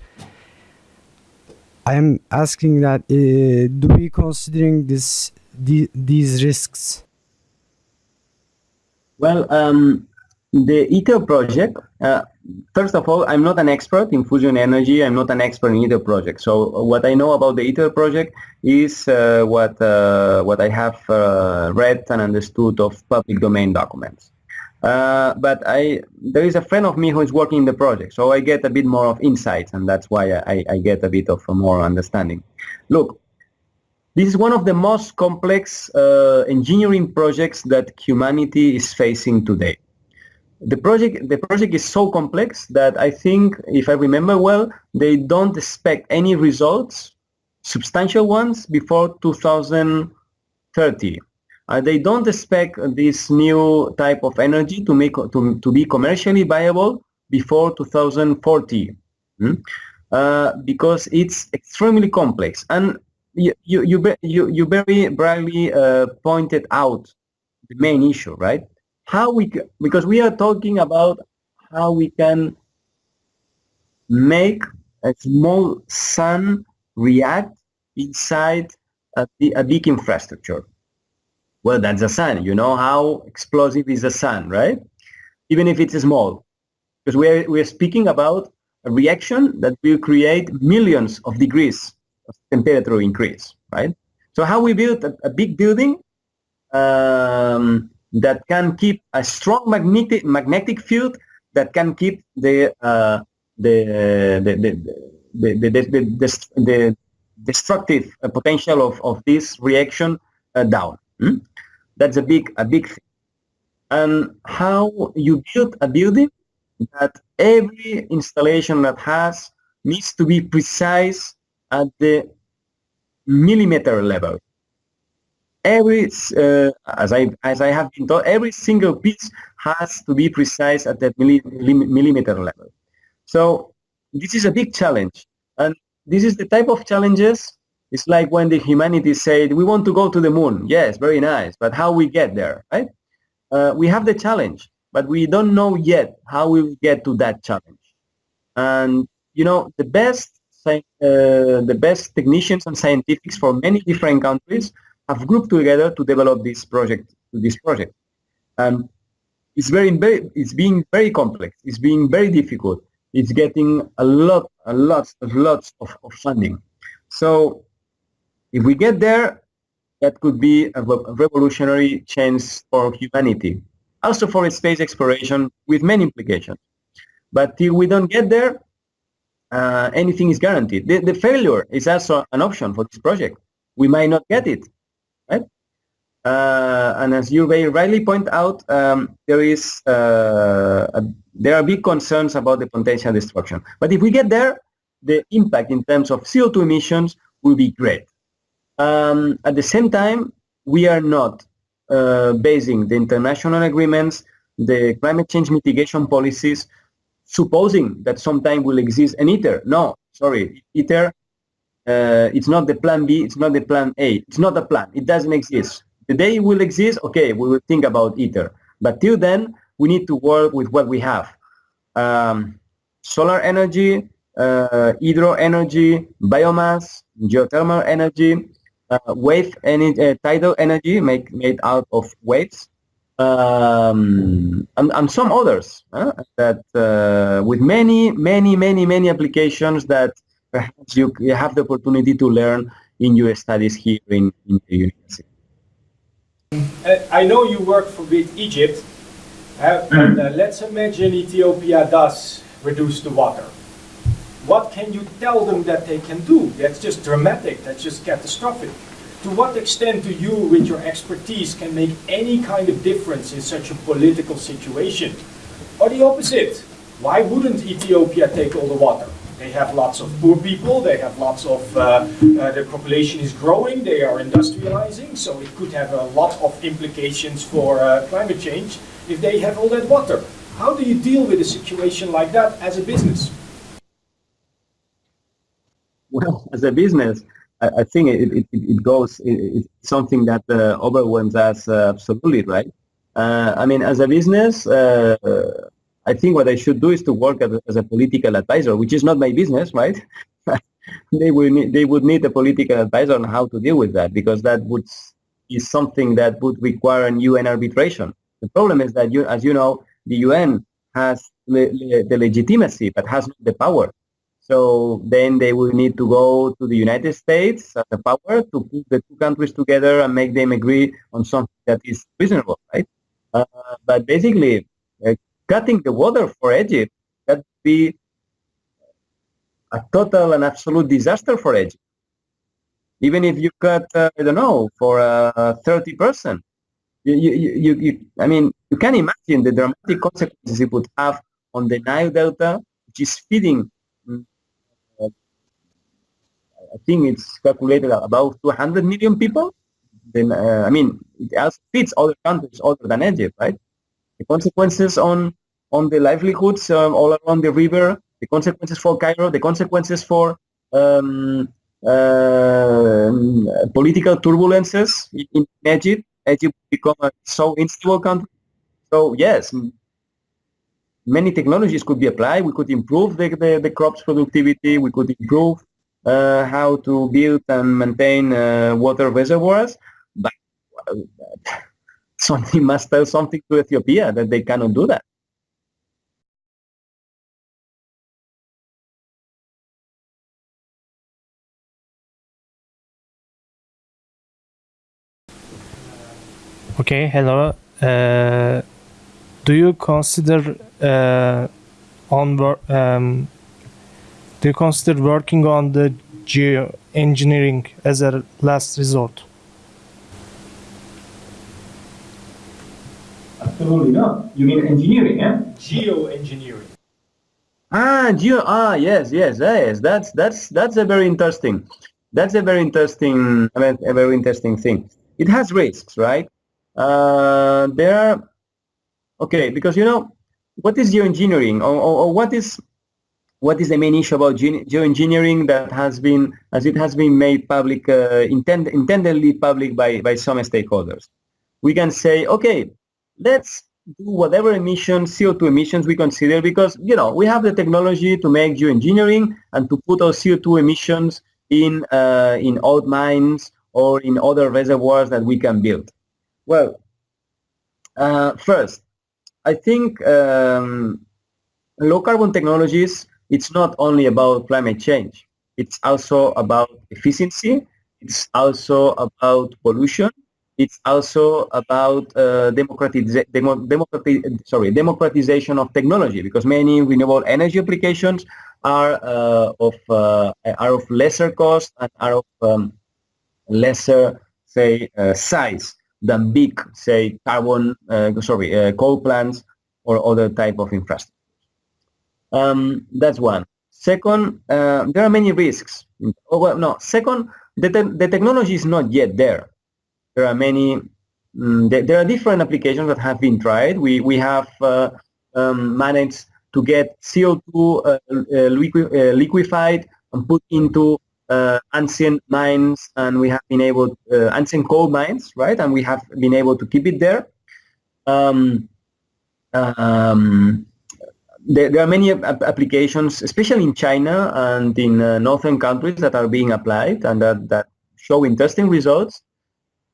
I am asking that do we considering these risks? Well, the ITER project, first of all, I'm not an expert in fusion energy. I'm not an expert in ITER project. So what I know about the ITER project is what I have read and understood of public domain documents. But there is a friend of me who is working in the project, so I get a bit more of insights, and that's why I get a bit of more understanding. Look, This is one of the most complex engineering projects that humanity is facing today. The project is so complex that I think, if I remember well, they don't expect any results, substantial ones, before 2030. They don't expect this new type of energy to be commercially viable before 2040, because it's extremely complex. And you very brightly pointed out the main issue, right? Because we are talking about how we can make a small sun react inside a big infrastructure. Well, that's the sun. You know how explosive is the sun, right? Even if it's small, because we're speaking about a reaction that will create millions of degrees of temperature increase, right? So how we build a big building that can keep a strong magnetic field that can keep the destructive potential of this reaction down. That's a big thing. And how you build a building that every installation that has needs to be precise at the millimeter level. As I have been taught, every single piece has to be precise at that millimeter level. So this is a big challenge, and this is the type of challenges. It's like when the humanity said, we want to go to the moon. Yes, very nice, but how we get there, right? We have the challenge, but we don't know yet how we will get to that challenge. And you know, the best technicians and scientists for many different countries have grouped together to develop this project. It's being very complex. It's being very difficult. It's getting lots of funding. So if we get there, that could be a revolutionary change for humanity, also for space exploration with many implications. But till we don't get there, anything is guaranteed. The failure is also an option for this project. We might not get it, right? And as you very rightly point out, there are big concerns about the potential destruction. But if we get there, the impact in terms of CO2 emissions will be great. At the same time, we are not basing the international agreements, the climate change mitigation policies, supposing that sometime will exist an ITER. No, sorry, ITER, it's not the plan B, it's not the plan A, it's not a plan, it doesn't exist. The day it will exist, okay, we will think about ITER. But till then, we need to work with what we have. Solar energy, hydro energy, biomass, geothermal energy, wave energy, tidal energy made out of waves, and some others that with many applications that perhaps you have the opportunity to learn in your studies here in the university. I know you work with Egypt, and let's imagine Ethiopia does reduce the water. What can you tell them that they can do? That's just dramatic, that's just catastrophic. To what extent do you, with your expertise, can make any kind of difference in such a political situation? Or the opposite, why wouldn't Ethiopia take all the water? They have lots of poor people, they have lots of, the population is growing, they are industrializing, so it could have a lot of implications for climate change if they have all that water. How do you deal with a situation like that as a business? Well, as a business, I think it's something that overwhelms us absolutely, right? I mean, as a business, I think what I should do is to work as a political advisor, which is not my business, right? They would need a political advisor on how to deal with that, because that is something that would require a UN arbitration. The problem is that, as you know, the UN has the legitimacy, but has not the power. So then they will need to go to the United States as a power to put the two countries together and make them agree on something that is reasonable, right? But basically, cutting the water for Egypt, that would be a total and absolute disaster for Egypt. Even if you cut, I don't know, for 30%, I mean, you can imagine the dramatic consequences it would have on the Nile Delta, which is feeding, mm, uh, I think it's calculated at about 200 million people. Then, I mean, it also feeds other countries other than Egypt, right? The consequences on the livelihoods all around the river, the consequences for Cairo, the consequences for um, uh, political turbulences in Egypt. Egypt become a so unstable country. So yes, many technologies could be applied. We could improve the crops productivity. We could improve how to build and maintain water reservoirs. But uh, something must tell something to Ethiopia that they cannot do that. Okay, hello. Do you consider on do you consider working on the geoengineering as a last resort? Absolutely not. You mean engineering, eh? Geoengineering. Yes, yes, yes. That's a very interesting. That's a very interesting. I mean, a very interesting thing. It has risks, right? There are okay because what is geoengineering or what is the main issue about geoengineering that has been as it has been made public intendedly public by some stakeholders. We can say, okay, let's do whatever emissions, CO2 emissions we consider, because we have the technology to make geoengineering and to put those CO2 emissions in old mines or in other reservoirs that we can build. Well, first, I think low carbon technologies, it's not only about climate change. It's also about efficiency. It's also about pollution. It's also about democratization of technology, because many renewable energy applications are of lesser cost and are of lesser, say, size than big, say, coal plants or other type of infrastructure. That's one. Second, there are many risks. Oh, well, no. Second, the technology is not yet there. There are many. There are different applications that have been tried. We have managed to get CO2 liquefied and put into ancient mines, and we have been able ancient coal mines, right? And we have been able to keep it there. There are many applications, especially in China and in northern countries, that are being applied and that show interesting results.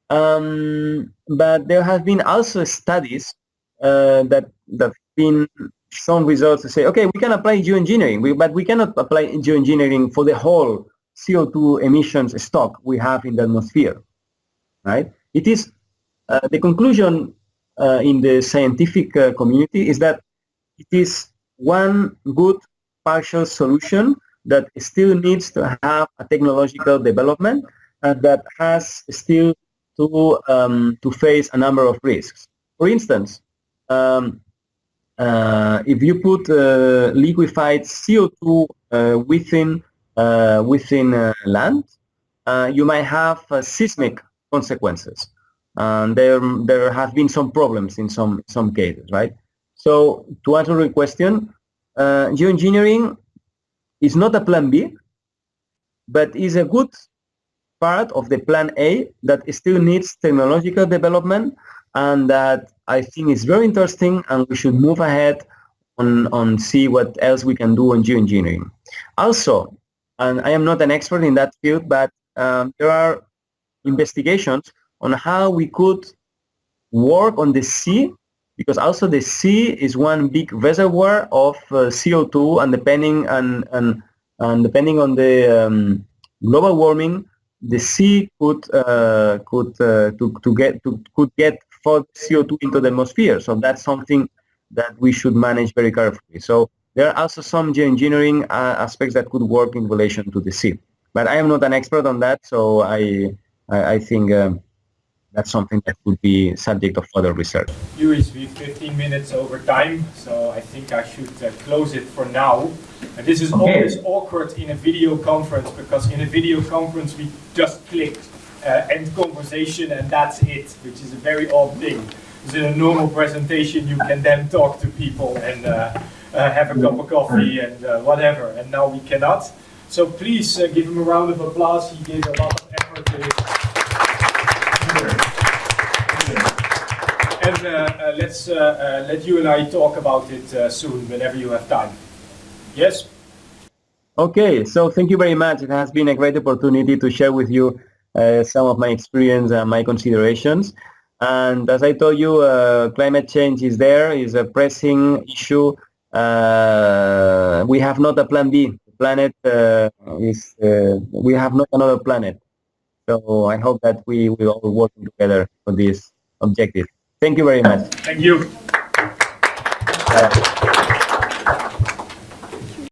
But there have been also studies that have been shown results to say, okay, we can apply geoengineering, but we cannot apply geoengineering for the whole CO2 emissions stock we have in the atmosphere, right? It is the conclusion in the scientific community is that it is one good partial solution that still needs to have a technological development and that has still to face a number of risks. For instance, if you put liquefied CO2 within land, you might have seismic consequences. There have been some problems in some cases, right? So to answer your question, geoengineering is not a plan B, but is a good part of the plan A that still needs technological development, and that I think is very interesting, and we should move ahead on see what else we can do on geoengineering. Also, and I am not an expert in that field, but there are investigations on how we could work on the sea, because also the sea is one big reservoir of CO2, and depending on the global warming, the sea could get further CO2 into the atmosphere. So that's something that we should manage very carefully. So there are also some geoengineering aspects that could work in relation to the sea. But I am not an expert on that, so I think that's something that would be subject of further research. Lluis, we're 15 minutes over time, so I think I should close it for now. And this is always awkward in a video conference, because in a video conference we just click end conversation and that's it, which is a very odd thing. Because in a normal presentation you can then talk to people and have a cup of coffee and whatever, and now we cannot. So please give him a round of applause. He gave a lot of effort to it. And let's let you and I talk about it soon, whenever you have time. Yes? Okay, so thank you very much. It has been a great opportunity to share with you some of my experience and my considerations. And as I told you, climate change is a pressing issue. We have not a plan B. The planet we have not another planet. So I hope that we will all work together for this objective. Thank you very much. Thank you.